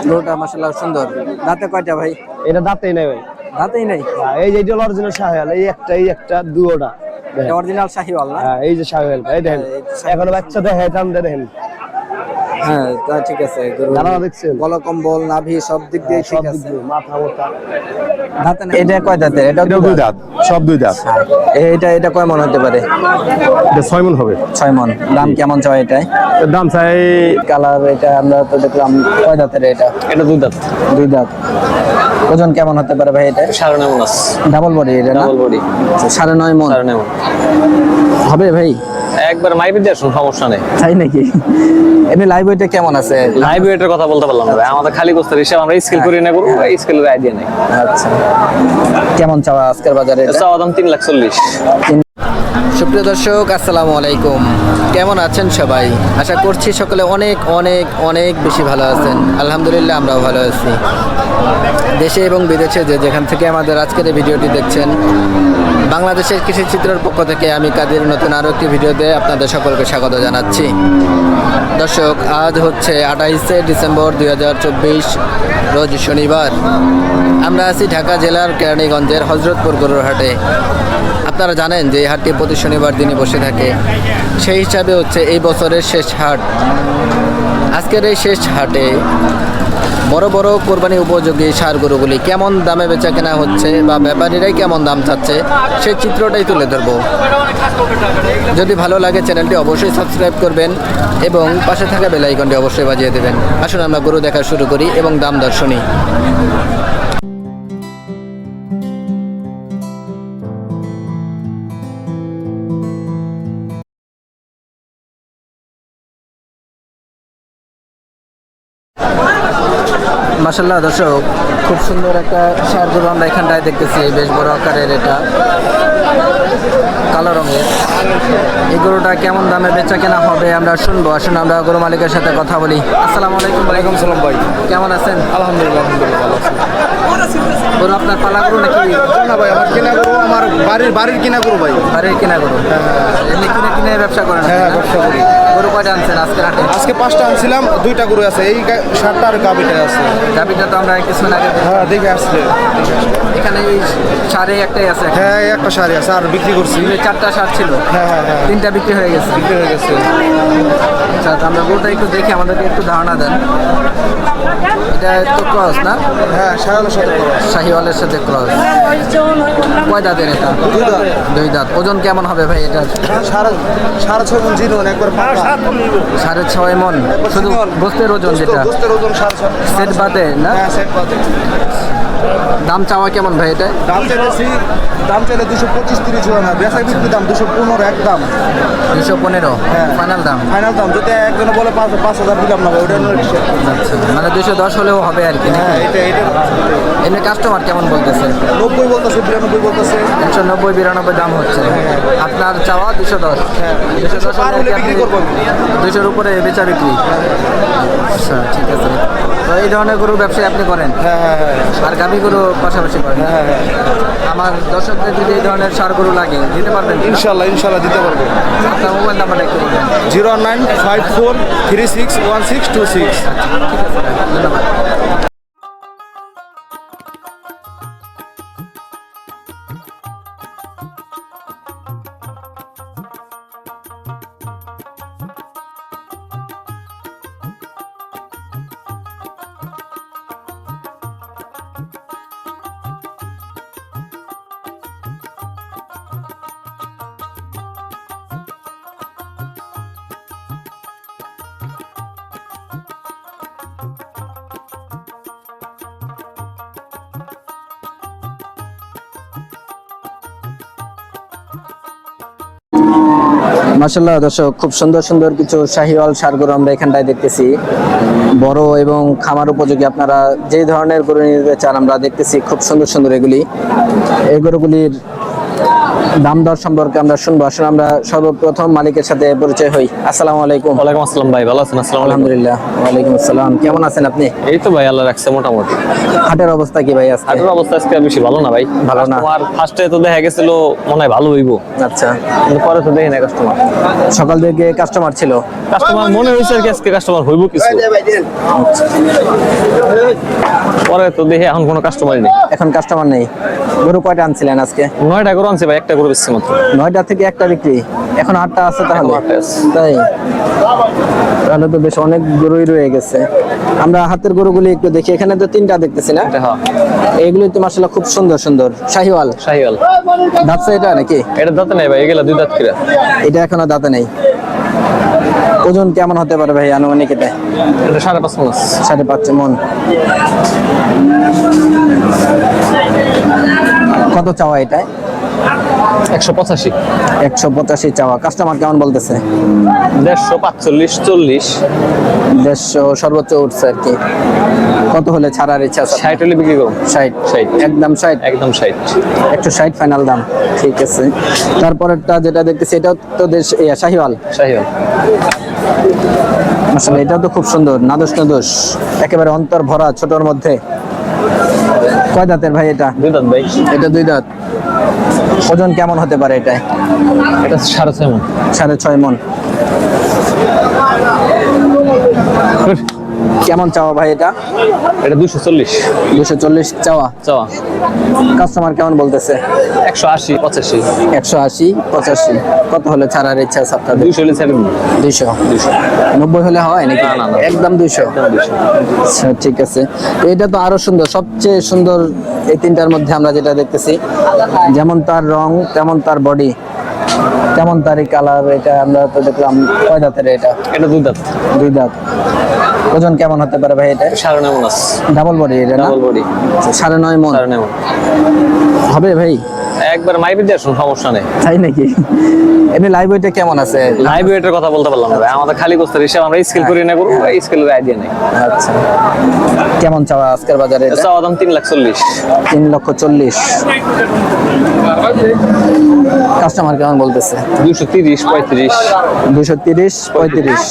গরুটা মাশাআল্লাহ সুন্দর। দাঁতে কয়টা ভাই? এটা দাঁতেই নাই ভাই, দাঁতেই নাই। এই যে এটা অরিজিনাল শাহিওয়াল, এই একটা দুটোটা এটা অরিজিনাল শাহিওয়াল না? হ্যাঁ এই যে শাহিওয়াল ভাই দেখেন, এখনো বাচ্চা দেখে টান দেখেন। হ্যাঁ তা ঠিক আছে। গরু দাঁড়া দেখছেন, গলা কম্বল নাভি সব দিক দিয়ে ঠিক আছে। মাথা মোটা। দাঁতে না? এটা কয় দাঁতের? এটা দুই দাঁত, সব দুই দাঁত। এটা কয় মন হতে পারে? এটা 6 মণ হবে। 6 মন। দাম কেমন চাই এটাই? এর দাম চাই কালার এটা আমরা তো দেখলাম। কয় দাঁতের এটা? এটা দুই দাঁত। দুই দাঁত। ওজন কেমন হতে পারে ভাই এটা? 9.5 মণ আছে। ডাবল বডি এটা না? Double body. 9.5 মন 9.5 মণ হবে ভাই? একবার মাইপে দিয়ে আসুন, সমস্যা নেই। তাই নাকি? এমনি লাইভ ওয়েটটা কেমন আছে? লাইভ ওয়েটের কথা বলতে পারলাম না ভাই, আমাদের খালি গোস্তের হিসাব আমরা স্কেল করি না, করব স্কেলের আইডিয়া নেই। আচ্ছা, কেমন চাওয়া আজকের বাজারে এটা? চাওয়া দাম 3,40,000। সুপ্রিয় দর্শক আসসালামু আলাইকুম, কেমন আছেন সবাই? আশা করছি সকলে অনেক অনেক অনেক বেশি ভালো আছেন। আলহামদুলিল্লাহ আমরাও ভালো আছি। দেশে এবং বিদেশে যে যেখান থেকে আমাদের আজকের এই ভিডিওটি দেখছেন, বাংলাদেশের কৃষি চিত্রের পক্ষ থেকে আমি কাদের নতুন আরও একটি ভিডিওতে আপনাদের সকলকে স্বাগত জানাচ্ছি। দর্শক, আজ হচ্ছে 28শে ডিসেম্বর 2024, রোজ শনিবার। আমরা আছি ঢাকা জেলার কেরানীগঞ্জের হজরতপুর গরুর হাটে। আপনারা জানেন যে এই হাটটি প্রতি শনিবার দিনই বসে থাকে, সেই হিসাবে হচ্ছে এই বছরের শেষ হাট। আজকের এই শেষ হাটে বড় বড় কোরবানি উপযোগী ষাঁড় গরুগুলি কেমন দামে বেচা কেনা হচ্ছে বা ব্যাপারীরাই কেমন দাম চাচ্ছে, সেই চিত্রটাই তুলে ধরব। যদি ভালো লাগে চ্যানেলটি অবশ্যই সাবস্ক্রাইব করবেন এবং পাশে থাকা বেল আইকনটি অবশ্যই বাজিয়ে দেবেন। আসুন আমরা গরু দেখা শুরু করি এবং দাম দর শুনি। মাশাআল্লাহ দর্শক, খুব সুন্দর একটা ষাঁড় গরু আমরা এখানটায় দেখতেছি, বেশ বড় আকারের, এটা কালো রঙের। এই গরুটা কেমন দামে বেচা কেনা হবে আমরা শুনবো। আসুন আমরা গরু মালিকের সাথে কথা বলি। আসসালামু আলাইকুম। ওয়ালাইকুম সালাম ভাই, কেমন আছেন? আলহামদুলিল্লাহ ভালো আছি। গরু আপনার পালা গরু নাকি? না ভাই, আমার কেনা গরু, আমার বাড়ির কিনা গরু ভাই। বাড়ির কেনা গরু? এমনি কিনে কিনে ব্যবসা করেন? হ্যাঁ ব্যবসা করি। গরু কয়টা আনছেন আজকে হাটে? আজকে 5টা আনছিলাম, 2টা গরু আছে, এই 7টা আর গাবিটা আছে। গাবিটা তো আমরা কিছুদিন আগে হ্যাঁ দেখে আসলে এখানে এই সাড়ে একটাই আছে। হ্যাঁ একটা শাড়ি আছে আর বিক্রি করছি। 4টা ষাঁড় ছিল, হ্যাঁ হ্যাঁ হ্যাঁ 3টা বিক্রি হয়ে গেছে। বিক্রি হয়ে গেছে। আচ্ছা, তো আমরা গরুটা একটু দেখে আমাদেরকে একটু ধারণা দেন। এটা তো ক্রস না? হ্যাঁ শাহিওয়ালের সাথে করো। শাহিওয়ালের সাথে ক্রস। কয় দাঁতের এটা? দুই দাঁত। ওজন কেমন হবে ভাই এটা? 6.5 মণ জিরোন, একবার পাকা। 6.5 মণ শুধু গোস্তের ওজন, যেটা গোস্তের ওজন 6.5। সেট বাদে না? হ্যাঁ সেট বাদে। দাম চাওয়া কেমন ভাই এটা? দাম চাইলে 225-30 হয় না, বেচা বিক্রি দাম 215 একদম। 215 হ্যাঁ ফাইনাল দাম? ফাইনাল দাম। যদি একজনে বলে 5,000 দিলাম না ভাই, ওটা আচ্ছা, মানে 210 হলেও হবে আর কি? হ্যাঁ এটা এমনি কাস্টমার কেমন বলতেছে? 90 বলতেছে, 92 বলতেছে। 190-92 দাম হচ্ছে। আপনার চাওয়া 210? হ্যাঁ 210 পার হলে বিক্রি করবো। 200-র উপরে বেচা বিক্রি? আচ্ছা ঠিক আছে। তো এই ধরনের গরু ব্যবসায় আপনি করেন? হ্যাঁ হ্যাঁ হ্যাঁ আর গাভী গরু পাশাপাশি করেন? হ্যাঁ হ্যাঁ। আমার দর্শকদের যদি এই ধরনের ষাঁড় গরু লাগে দিতে পারবেন? ইনশাল্লাহ দিতে পারবো। আপনার মোবাইল নাম্বারটা একটু বলবেন। 09543616626। ঠিক আছে, ধন্যবাদ। মাশাআল্লাহ দর্শক, খুব সুন্দর সুন্দর কিছু শাহিওয়াল ষাঁড় গরু আমরা এখানটায় দেখতেছি, বড় এবং খামার উপযোগী। আপনারা যে ধরনের গরু নিতে চান আমরা দেখতেছি, খুব সুন্দর সুন্দর এগুলি। এই গরুগুলির দাম দর সম্পর্কে আমরা শুনবো। আসলে আমরা সর্বপ্রথম মালিকের সাথে পরিচয় হই। আসসালামু আলাইকুম। ওয়ালাইকুম আসসালাম ভাই, ভালো আছেন? আসসালামু আলাইকুম। আলহামদুলিল্লাহ। ওয়ালাইকুম আসসালাম। কেমন আছেন আপনি? এই তো ভাই, আল্লাহ রাখছে মোটামুটি। হাটের অবস্থা কি ভাই আজকে? হাটের অবস্থা আজকে বেশি ভালো না ভাই। ভালো না। তোমার ফার্স্টে তো দেখা গেছিল মনে হয় ভালো হইব, আচ্ছা, কিন্তু পরে তো দেখি না কাস্টমার। সকাল থেকে কাস্টমার ছিল? কাস্টমার মনে হয়েছে আর কি আজকে কাস্টমার হইব কিছু, পরে তো দেখি এখন কোনো কাস্টমারই নেই। এখন কাস্টমার নেই। গরু কয়টা আনছিলেন আজকে? 9টা করে আনছি ভাই, একটা করে বেশি মাত্র। 9টা থেকে একটা বিক্রি, এখন 8টা আছে তাহলে? এখন 8টা আছে। তাই তাহলে তো বেশ অনেক গরুই রয়ে গেছে। আমরা হাতের গরুগুলি একটু দেখি। এখানে তো 3টা দেখতেছি না? হ্যাঁ, এগুলি তো মাশাআল্লাহ খুব সুন্দর সুন্দর। শাহিওয়াল শাহিওয়াল। দাঁতছে এটা নাকি? এটা দাঁতে নাই ভাই, এগুলা 2 দাঁত কিরা। এটা এখনো দাঁতে নেই। ওজন কেমন হতে পারে ভাই আনুমানিক? এটা এটা 5.5 মণ। 5.5 মণ। কত চাওয়া এটা? 185। 185 চাওয়া। কাস্টমার কেমন বলতেছে? 145, 40। 150 সর্বোচ্চ উঠছে আর কি। কত হলে ছাড়ার ইচ্ছা আছে? 60 হলে বিক্রি করুন। 60 একদম 60? একদম 60। 160 ফাইনাল দাম। ঠিক আছে। তারপরেরটা যেটা দেখতেছি এটাও তো শাহিওয়াল। শাহিওয়াল। মাশাআল্লাহ, এটাও তো খুব সুন্দর, নাদোষ নাদোষ, একেবারে অন্তর ভরা ছোটর মধ্যে। কয় দাঁতের ভাই এটা? 2 দাঁত ভাই। এটা 2 দাঁত। ওজন কেমন হতে পারে এটা? এটা 6.5 মণ। 6.5 মণ। কেমন চাওয়া ভাই এটা? এটা 240। 240 চাওয়া। চাওয়া। কাস্টমার কেমন বলতেছে? 180, 85। 180, 85। কত হলে ছাড়ার ইচ্ছা আছে আপনাদের? 200 হলে ছেড়ে দিন। 200। 90 হলে হয় নাকি? না, না, না। একদম 200। আচ্ছা, ঠিক আছে। তো এটা তো আরো সুন্দর, সবচেয়ে সুন্দর এই 3টার মধ্যে আমরা যেটা দেখতেছি, যেমন তার রং তেমন তার বডি তেমন তারই কালার। এটা আমরা তো দেখলাম। কয় দাঁতের এটা? এটা 2 দাঁত। 2 দাঁত। ওজন কেমন হতে পারে ভাই এটা? 9.5 মণ আছে। ডাবল বডি এটা না? Double body. 9.5 মণ 9.5 মণ হবে ভাই? একবার মাইপে দিয়ে আসুন, সমস্যা নেই। তাই নাকি? এমনি লাইভ ওয়েটটা কেমন আছে? লাইভ ওয়েটের কথা বলতে পারলাম না ভাই, আমাদের খালি গোস্তের হিসাব আমরা স্কেল করি না করবো, স্কেলের আইডিয়া নেই। আচ্ছা, কেমন চাওয়া আজকের বাজারে এটা? চাওয়া দাম 3,40,000। 3,40,000। কাস্টমার কেমন বলতেছে? 230, 35। 230, 35।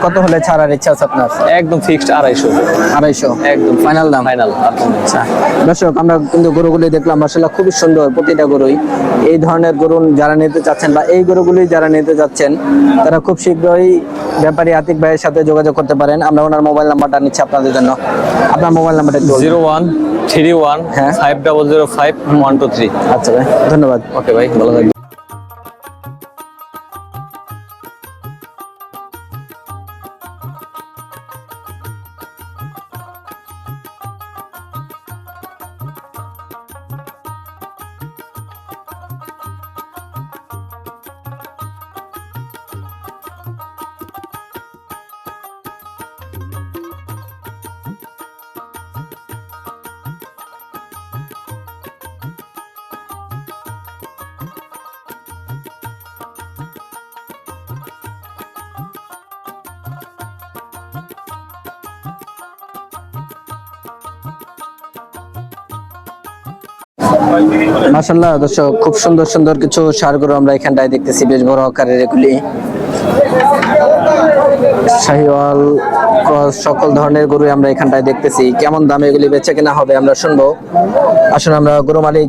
কত হলে ছাড়ার ইচ্ছা আছে আপনার? একদম ফিক্সড 250। 250 একদম ফাইনাল দাম। ফাইনাল। আচ্ছা দর্শক, আমরা কিন্তু গরুগুলি দেখলাম, মাশাআল্লাহ খুবই সুন্দর প্রতিটা গরুই। এই ধরনের গরু যারা নিতে চাচ্ছেন বা এই গরুগুলি যারা নিতে যাচ্ছেন, তারা খুব শীঘ্রই ব্যাপারী আতিক ভাইয়ের সাথে যোগাযোগ করতে পারেন। আমরা ওনার মোবাইল নাম্বারটা নিচ্ছি আপনাদের জন্য। আপনার মোবাইল নাম্বারটা একটু বলুন। 0131 হ্যাঁ। 5005 123। আচ্ছা ভাই, ধন্যবাদ। ওকে ভাই, ভালো থাকবেন। মাশাআল্লাহ দর্শক, খুব সুন্দর সুন্দর কিছু ষাঁড় গরু আমরা এখানটায় দেখতেছি, বেশ বড় আকারের এগুলি। শাহিওয়াল ক্রস সকল ধরনের গরু আমরা এখানটায় দেখতেছি। কেমন দামে এগুলি বেচে কেনা হবে আমরা শুনবো। আসুন আমরা গরু মালিক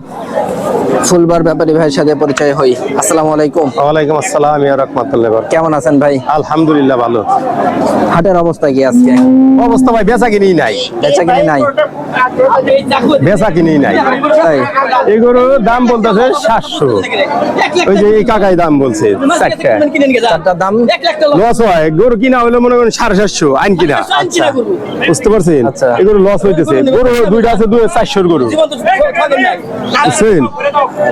ফুলবার ব্যাপারী ভাইয়ের সাথে পরিচয় হই। আসসালামু আলাইকুম। ওয়ালাইকুম আসসালাম ইয়া রাহমাতুল্লাহ। কেমন আছেন ভাই? আলহামদুলিল্লাহ ভালো। হাটের অবস্থা কি আজকে? অবস্থা ভাই বেচা কিনি নাই, বেচা কিনি নাই? বেচা কিনি নাই। তাই? এগুলোর দাম বলতেছে 700। ওই যে এই কাকাই দাম বলছে 4টা। চারটার দাম লস হয়, গরু কিনা হলে মনে করেন 750 আইন কিনা। আচ্ছা বুঝতে পারছেন? আচ্ছা। এগুলো লস হইতেছে। গরু 2টা আছে 400 গরু, বুঝছেন?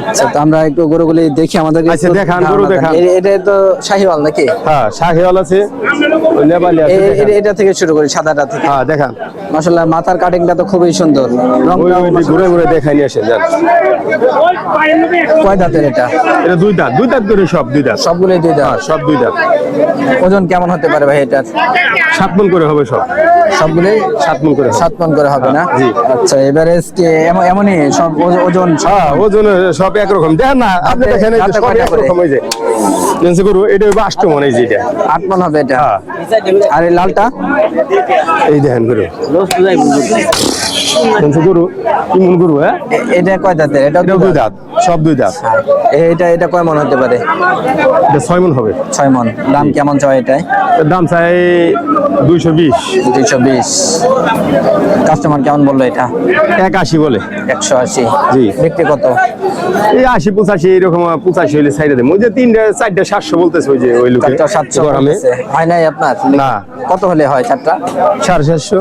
আচ্ছা, তো আমরা একটু গরুগুলি দেখি, আমাদের আচ্ছা, দেখান, গরু দেখান। এটা তো শাহিওয়াল নাকি? হ্যাঁ, শাহিওয়াল আছে, ওই নেপালি আছে। দেখান। এটা থেকে শুরু করি, সাদাটা থেকে। হ্যাঁ দেখান। মাশাআল্লাহ মাথার কাটিংটা তো খুবই খুবই সুন্দর রংটা ঘুরে ঘুরে দেখাই নিয়ে আসে যান। কয় দাঁতের এটা? এটা দুই দাঁত করে সব দুই দাঁত। সবগুলোই দুই দাঁত। সব দুই দাঁত। ওজন কেমন হতে পারে ভাই এটার? 7 মণ করে হবে সব। সবগুলোই 7 মণ করে হবে। 7 মণ করে হবে না? জি। আচ্ছা এভারেজ কি এমনই সব ওজন সব? ওজন সব একরকম দেখেন না, আপনি দেখেন এই যে সব একরকম। ওই যে লেন্সে গরু এটা 8 মণ, এই যে এটা 8 মণ হবে এটা। হ্যাঁ। আর এই লালটা? এই দেখেন গরু লেন্সে গরু কি মণ গরু? হ্যাঁ, এটা কয় দাঁতের? এটা এটা দুই দাঁত, সব দুই দাঁত। এটা কয় মণ হতে পারে? এটা 6 মণ হবে। 6 মণ। দাম কেমন চাই এটাই? এর দাম চাই 220। 220। কাস্টমার কেমন বললো এটা? 81 বলে। 180। জি। বিক্রি কত? এই 80-85 এরকম। 85 হইলে সাইডে দেব। ওই যে 3-4 700 বলতেছে ওই যে ওই লোকে। 700 আমি হয় নাই আপনার? না। কত হলে হয় চারটা? 750।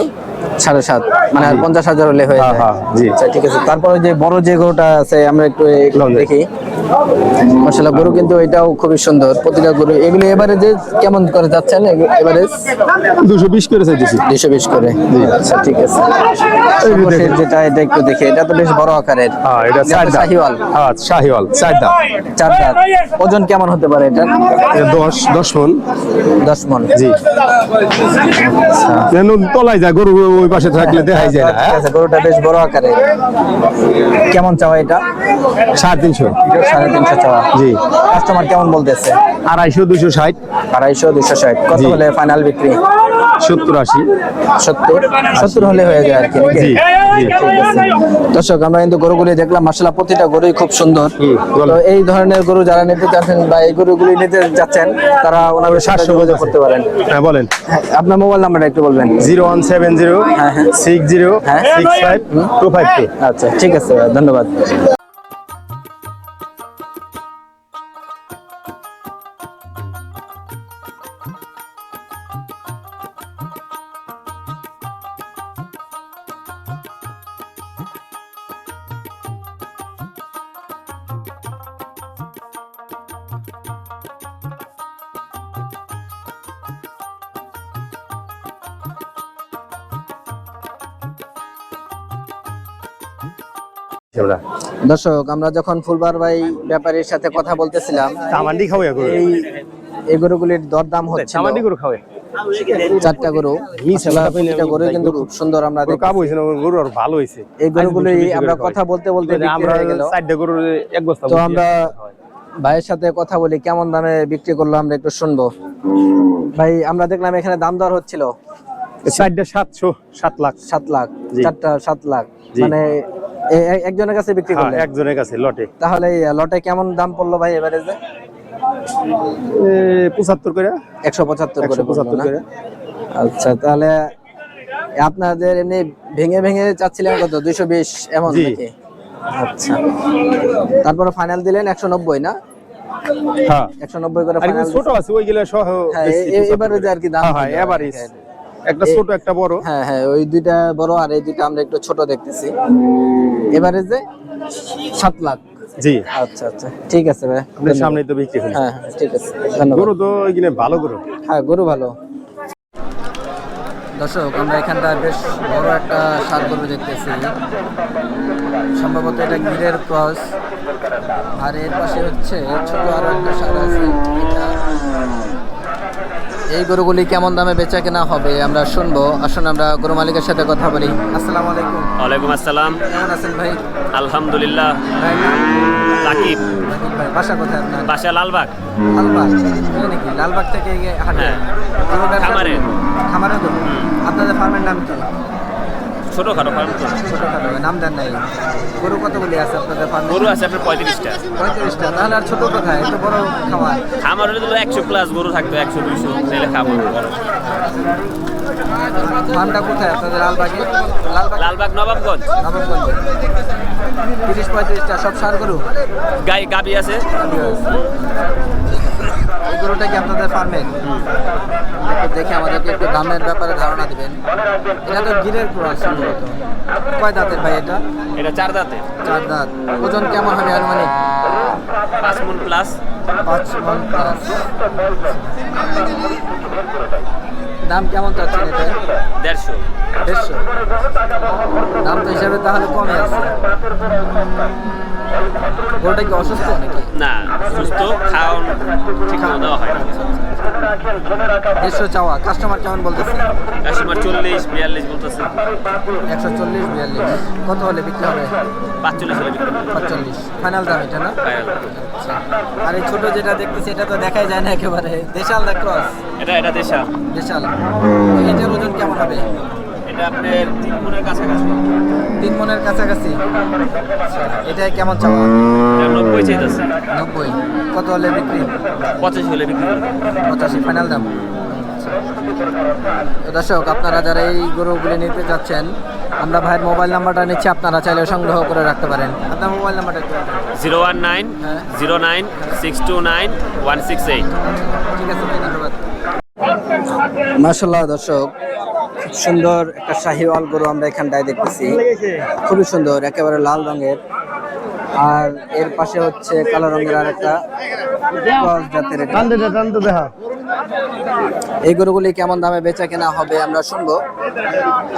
7.5 মানে আর 50,000 হলে হয়ে হ্যাঁ, যায়। হ্যাঁ, জি। আচ্ছা ঠিক আছে। তারপরে যে বড় যে গরুটা আছে আমরা একটু দেখি। মাশাআল্লাহ গরু কিন্তু এটাও খুবই সুন্দর। প্রতিটা গরু এগুলো এভারেজে কেমন করে যাচ্ছেন? এভারেজ 220 করে চাইতেছি। 220 করে। আচ্ছা ঠিক আছে। এই যে সর্বশেষ দেখেন। যেটা এটা একটু দেখি, এটা তো বেশ বড় আকারের। হ্যাঁ, এটা 4 দাঁত। শাহিওয়াল। হ্যাঁ, শাহিওয়াল 4 দাঁত। 4 দাঁত। ওজন কেমন হতে পারে এটা? এটা 10 মণ। 10 মণ। জি। যেন তলায় যায় গরু, ওই পাশে থাকলে দেখাই যায় না। ঠিক আছে, গরুটা বেশ বড় আকারের। কেমন চাওয়া এটা? 350। 350 চাওয়া। জি। কাস্টমার কেমন বলতেছে? 250, 260। 250, 260। কত জি। হলে ফাইনাল বিক্রি? 70-80। 70 হলে হয়ে যায় আর কি নাকি? জি, জি। ঠিক আছে। দর্শক আমরা কিন্তু গরুগুলি দেখলাম, মাশাআল্লাহ প্রতিটা গরুই খুব সুন্দর। তো এই ধরনের গরু যারা নিতে চাচ্ছেন বা এই গরুগুলি নিতে যাচ্ছেন তারা ওনাদের সাথে যোগাযোগ করতে পারেন। হ্যাঁ, বলেন। হ্যাঁ, আপনার মোবাইল নাম্বারটা একটু বলবেন। 0170 হ্যাঁ, হ্যাঁ। 60 হ্যাঁ। 65 252। আচ্ছা ঠিক আছে, ধন্যবাদ। দর্শক আমরা যখন ফুলবার ভাই ব্যাপারীর সাথে কথা বলতেছিলাম, চামান্ডি খাওয়া গরু। এই গরুগুলির দরদাম হচ্ছে চামান্ডি গরু খাওয়া। 4টা গরু। মাশাআল্লাহ প্রতিটা গরু কিন্তু খুব সুন্দর। আমরা গরু কাবু হইছে না, গরু আর ভালো হইছে। এই গরুগুলি আমরা কথা বলতে বলতে বিক্রি আমরা হয়ে গেল। 4টা গরু এক বস্তা। তো আমরা ভাইয়ের সাথে কথা বলি, কেমন দামে বিক্রি করলো আমরা একটু শুনবো। ভাই আমরা দেখলাম এখানে দাম দর হচ্ছিল 4টা 7 লাখ। 7 লাখ। জি। 4টা 7 লাখ। জি। মানে একজনের কাছে বিক্রি হ্যাঁ, করলেন? একজনের কাছে লটে। তাহলে লটে কেমন দাম পড়লো ভাই এভারেজে? 75 করে। 175 করে পড়লো 175 না? করে। আচ্ছা তাহলে আপনাদের এমনি ভেঙে ভেঙে চাচ্ছিলেন কত? 220 এমন জি। নাকি? আচ্ছা তারপরে ফাইনাল দিলেন 190 না? হ্যাঁ। 190 করে আর ফাইনাল। ছোট আছে ওইগুলা সহ। হ্যাঁ এবারে যে আর কি দাম। হ্যাঁ, এভারেজ। একটা ছোট একটা বড়। হ্যাঁ হ্যাঁ ওই দুইটা বড় আর এই দুইটা আমরা একটু ছোট দেখতেছি। এবারে যে 7 লাখ। জি। আচ্ছা আচ্ছা ঠিক আছে ভাই, আপনার সামনেই তো বিক্রি হলো। হ্যাঁ হ্যাঁ ঠিক আছে, ধন্যবাদ। গরু তো এখানে ভালো গরু। হ্যাঁ গরু ভালো। দর্শক আমরা এখানটা বেশ বড় একটা ষাঁড় গরু দেখতেছি, সম্ভবত এটা গিরের ক্রস। আর এর পাশে হচ্ছে ছোট আরো একটা ষাঁড় আছে। এই গরুগুলি কেমন দামে বেচা কেনা হবে আমরা শুনবো। আসুন আমরা গরু মালিকের সাথে কথা বলি। আসসালামু আলাইকুম। ওয়ালাইকুম আসসালাম। কেমন আছেন ভাই? আলহামদুলিল্লাহ। ভাই নাম? রাকিব। রাকিব ভাই। বাসা কোথায় আপনার? বাসা লালবাগ। লালবাগ। এই নাকি লালবাগ থেকে হাটে? হ্যাঁ। গরু ব্যবসা- খামারে। খামারে গরু। আপনাদের ফার্মের নাম কি? ছোটখাটো ফার্ম তো। ছোটখাটো নাম দেন নাই। গরু কতগুলি আছে আপনাদের ফার্মে? গরু আছে আপনার 35টা। 35টা। তাহলে আর ছোট কোথায়? একটু বড় খামার। খামার হলে তো 100 প্লাস গরু থাকবে, 100-200 নিলে খামার বড়। ফার্মটা কোথায় আপনাদের? লালবাগে? লালবাগ নবাবগঞ্জ। নবাবগঞ্জে। 30-35টা সব ষাঁড় গরু? গাই গাবি আছে। এই গরুটা কি আপনাদের ফার্মের? একটু দেখে আমাদেরকে একটু দামের ব্যাপারে ধারণা দিবেন। এটা তো গিরের ক্রস সম্ভবত। কয় দাঁতের ভাই এটা? এটা 4 দাঁতে। 4 দাঁত। ওজন কেমন হবে আনুমানিক? 5 মণ প্লাস। 5 মণ প্লাস। দাম কেমন চাচ্ছেন এটা? 150। 150। দাম তো হিসাবে তাহলে কমে আছে। গরুটা কি অসুস্থ নাকি? না, সুস্থ, খাওয়ান ঠিক মতো দেওয়া হয় না। 150 চাওয়া, কাস্টমার কেমন বলতেছে? কাস্টমার 40-42 বলতেছে। 140-42। কত হলে বিক্রি হবে? 45 হলে বিক্রি হবে। 45 ফাইনাল দাম এটা না? Final। আচ্ছা। আর এই ছোট যেটা দেখতেছি এটা তো দেখাই যায় না একেবারে, দেশাল না ক্রস? এটা দেশাল। দেশাল। এটার ওজন কেমন হবে? এটা আপনার 3 মনের কাছাকাছি। 3 মনের কাছাকাছি। আচ্ছা, এটাই কেমন চাওয়া? এটা 90 চাইতেছে। 90। কত হলে বিক্রি? 85 হলে বিক্রি হবে। 85 ফাইনাল দাম। তো দর্শক, আপনারা যারা এই গরুগুলি নিতে চাচ্ছেন, আমরা ভাইয়ের মোবাইল নাম্বারটা নিচ্ছি, আপনারা চাইলে সংগ্রহ করে রাখতে পারেন। আপনার মোবাইল নাম্বারটা একটু বলবেন। 019 হ্যাঁ। 09 629 168। ঠিক আছে ভাই, ধন্যবাদ। মাশাআল্লাহ দর্শক, খুব সুন্দর একটা শাহিওয়াল গরু আমরা এখানটায় দেখতেছি, খুবই সুন্দর, একেবারে লাল রঙের। আর এর পাশে হচ্ছে কালো রঙের আর একটা ক্রস জাতের এটা। দেখা এই গরুগুলি কেমন দামে বেচা কেনা হবে আমরা শুনবো।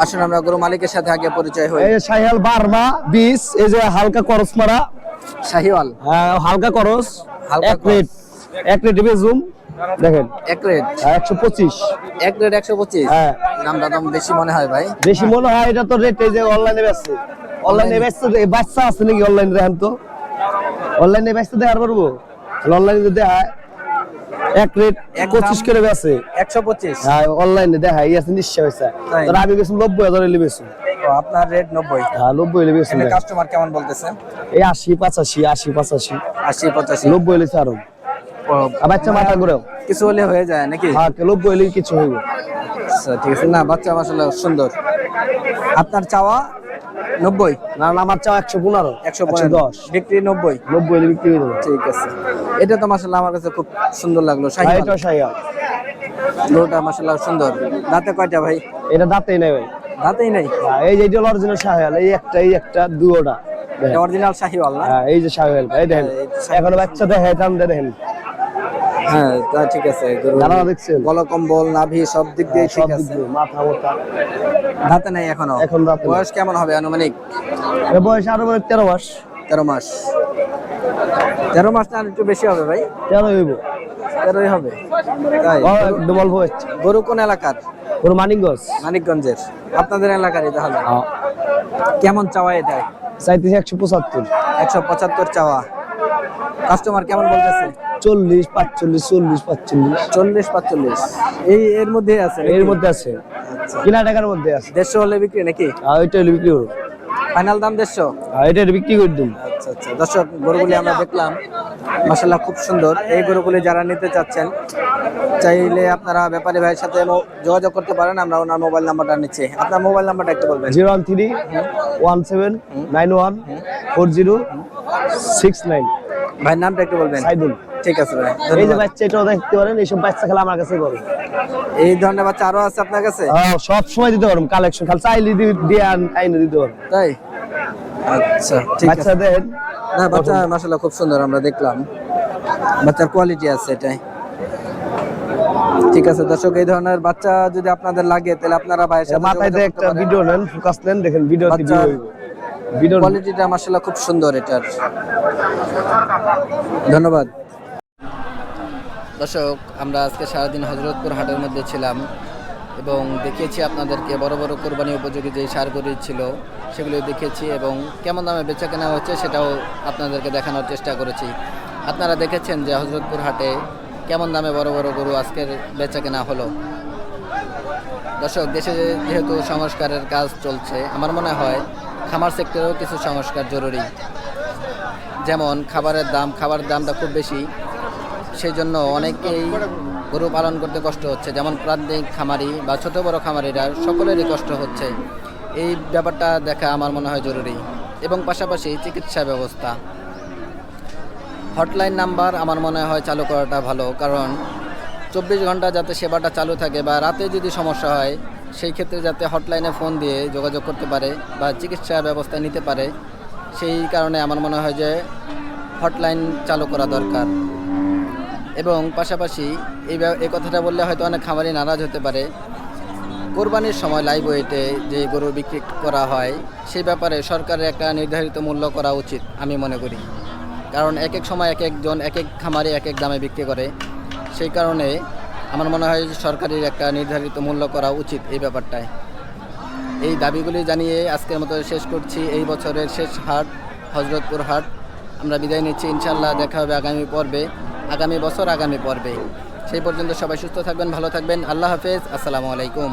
আসুন আমরা গরু মালিকের সাথে আগে পরিচয় হই। এই শাহিয়াল বারমা 20, এই যে হালকা করস মারা, শাহিওয়াল হালকা করস, হালকা এক রেট বেজুম দেখেন, এক রেট 125। 125। হ্যাঁ, দামটা দাম বেশি মনে হয় ভাই। বেশি মনে হয়, এটা তো রেট এই যে অনলাইনে বেচছে, অনলাইনে বেচছে। বাচ্চা আছে নাকি অনলাইনে? দেখেন তো, অনলাইনে বেচতে দেখার পারবো? অনলাইনে যদি দেখায় এক রেট 25 করে বেচে। 125। হ্যাঁ, অনলাইনে দেখায় আছে নিশ্চয় হয়েছে। তাই? তার আমি বেশি 90,000 এলে বেশি। তো আপনার রেট 90। হ্যাঁ, 90 এলে বেশি। এখানে কাস্টমার কেমন বলতেছে? এই 80, 85, 80, 85, 80-85। 90 এলে আরো বাচ্চা মাথা করেও। কিছু হলে হয়ে যায় নাকি? হ্যাঁ, 90 এলে কিছু হইব। আচ্ছা ঠিক আছে। না, বাচ্চা মাশাআল্লাহ সুন্দর। আপনার চাওয়া 90? না, আমার চাও 115, 110, বিক্রি 90। 90 এলে বিক্রি হয়ে যাবে। ঠিক আছে। এটা তো মাশাআল্লাহ আমার কাছে খুব সুন্দর লাগলো। ভাই, শাহিওয়াল এটা শাহিয়াল, গরুটা মাশাআল্লাহ সুন্দর। দাঁতে কয়টা ভাই? এটা দাঁতেই নাই ভাই। দাঁতেই নাই। এই যে এটা অরিজিনাল শাহিয়াল, এই একটা দুটোটা। এটা অরিজিনাল শাহিওয়াল না? হ্যাঁ, এই যে শাহিয়াল, এই দেখেন এখন বাচ্চা দেখে টান দেখেন। হ্যাঁ, তা ঠিক আছে। গরু জানা দেখছেন, গলা কম্বল নাভি সব দিক দিয়ে সব ঠিক দিক আছে। দিয়ে মাথা মোটা। দাঁতে নাই এখনো? এখন দাঁতে নাই। বয়স কেমন হবে আনুমানিক? এর বয়স আরো 13 মাস। 13 মাস। 13 মাস না, আর একটু বেশি হবে ভাই? 13 হইব। 13ই হবে। তাই? একদম অল্প হচ্ছে। গরু কোন এলাকার? ওর মানিকগঞ্জ। মানিকগঞ্জের। আপনাদের এলাকারই তাহলে? কেমন চাওয়া এটা? চাইতেছি 175। 175 চাওয়া। কাস্টমার কেমন বলতেছে? 40, 45, 40, 45। 40-45 এই এর মধ্যে আছে? এর মধ্যে আছে, আচ্ছা। কিনা টাকার মধ্যে আছে। 150 হলে বিক্রি নাকি? ওইটা হলে বিক্রি করবো। ফাইনাল দাম 150? এটা বিক্রি করে দিন। আচ্ছা আচ্ছা। দর্শক, গরুগুলি আমরা দেখলাম, মাশাআল্লাহ খুব সুন্দর। এই গরুগুলি যারা নিতে চাচ্ছেন, চাইলে আপনারা ব্যাপারী ভাইয়ের সাথে যোগাযোগ করতে পারেন। আমরা ওনার মোবাইল নাম্বারটা নিচ্ছি। আপনার মোবাইল নাম্বারটা একটু বলবেন। 013-17-91-40-69। ভাইয়ের নামটা একটু বলবেন। সাইদুল। ঠিক আছে ভাই, এই যে ধন্যবাদ। বাচ্চা, এটাও দেখতে পারেন, এইসব বাচ্চা খেলা আমার কাছে করে। এই ধরনের বাচ্চা আরো আছে আপনার কাছে? সব সময় দিতে পারবো কালেকশন, খালি চাইলে দিয়ে আইনে দিতে পারবো। তাই? আচ্ছা ঠিক আছে। বাচ্চা দেন। না, বাচ্চা মাশাআল্লাহ খুব সুন্দর, আমরা দেখলাম বাচ্চার কোয়ালিটি আছে এটাই। ঠিক আছে দর্শক, এই ধরনের বাচ্চা যদি আপনাদের লাগে তাহলে আপনারা ভাইয়ের সাথে মাথায় যোগাযোগ করতে একটা পারেন। ভিডিও নেন, ফোকাস নেন, দেখেন ভিডিওতে ভিউ বাচ্চার হইব। ভিডিও কোয়ালিটিটা মাশাআল্লাহ খুব সুন্দর এটার। ধন্যবাদ। দর্শক, আমরা আজকে সারাদিন হযরতপুর হাটের মধ্যে ছিলাম এবং দেখিয়েছি আপনাদেরকে বড় বড় কোরবানি উপযোগী যে সারগরু ছিল সেগুলো দেখিয়েছি এবং কেমন দামে বেচা কেনা হচ্ছে সেটাও আপনাদেরকে দেখানোর চেষ্টা করেছি। আপনারা দেখেছেন যে হযরতপুর হাটে কেমন দামে বড় বড় গরু আজকের বেচা কেনা হলো। দর্শক, দেশে যেহেতু সংস্কারের কাজ চলছে, আমার মনে হয় খামার সেক্টরেও কিছু সংস্কার জরুরি। যেমন খাবারের দামটা খুব বেশি, সেই জন্য অনেকেই গরু পালন করতে কষ্ট হচ্ছে। যেমন প্রান্তিক খামারি বা ছোট বড় খামারিরা সকলেরই কষ্ট হচ্ছে। এই ব্যাপারটা দেখা আমার মনে হয় জরুরি এবং পাশাপাশি চিকিৎসা ব্যবস্থা, হটলাইন নাম্বার আমার মনে হয় চালু করাটা ভালো, কারণ 24 ঘন্টা যাতে সেবাটা চালু থাকে বা রাতে যদি সমস্যা হয় সেই ক্ষেত্রে যাতে হটলাইনে ফোন দিয়ে যোগাযোগ করতে পারে বা চিকিৎসা ব্যবস্থা নিতে পারে। সেই কারণে আমার মনে হয় যে হটলাইন চালু করা দরকার। এবং পাশাপাশি এই কথাটা বললে হয়তো অনেক খামারি নারাজ হতে পারে, কোরবানির সময় লাইভ ওয়েটে যে গরু বিক্রি করা হয় সেই ব্যাপারে সরকারের একটা নির্ধারিত মূল্য করা উচিত আমি মনে করি। কারণ এক এক সময় এক একজন এক এক খামারে এক এক দামে বিক্রি করে, সেই কারণে আমার মনে হয় যে সরকারের একটা নির্ধারিত মূল্য করা উচিত এই ব্যাপারটায়। এই দাবিগুলি জানিয়ে আজকের মতো শেষ করছি এই বছরের শেষ হাট হজরতপুর হাট। আমরা বিদায় নিচ্ছি, ইনশাল্লাহ দেখা হবে আগামী পর্বে, আগামী বছর আগামী পর্বে। সেই পর্যন্ত সবাই সুস্থ থাকবেন, ভালো থাকবেন। আল্লাহ হাফেজ, আসসালামু আলাইকুম।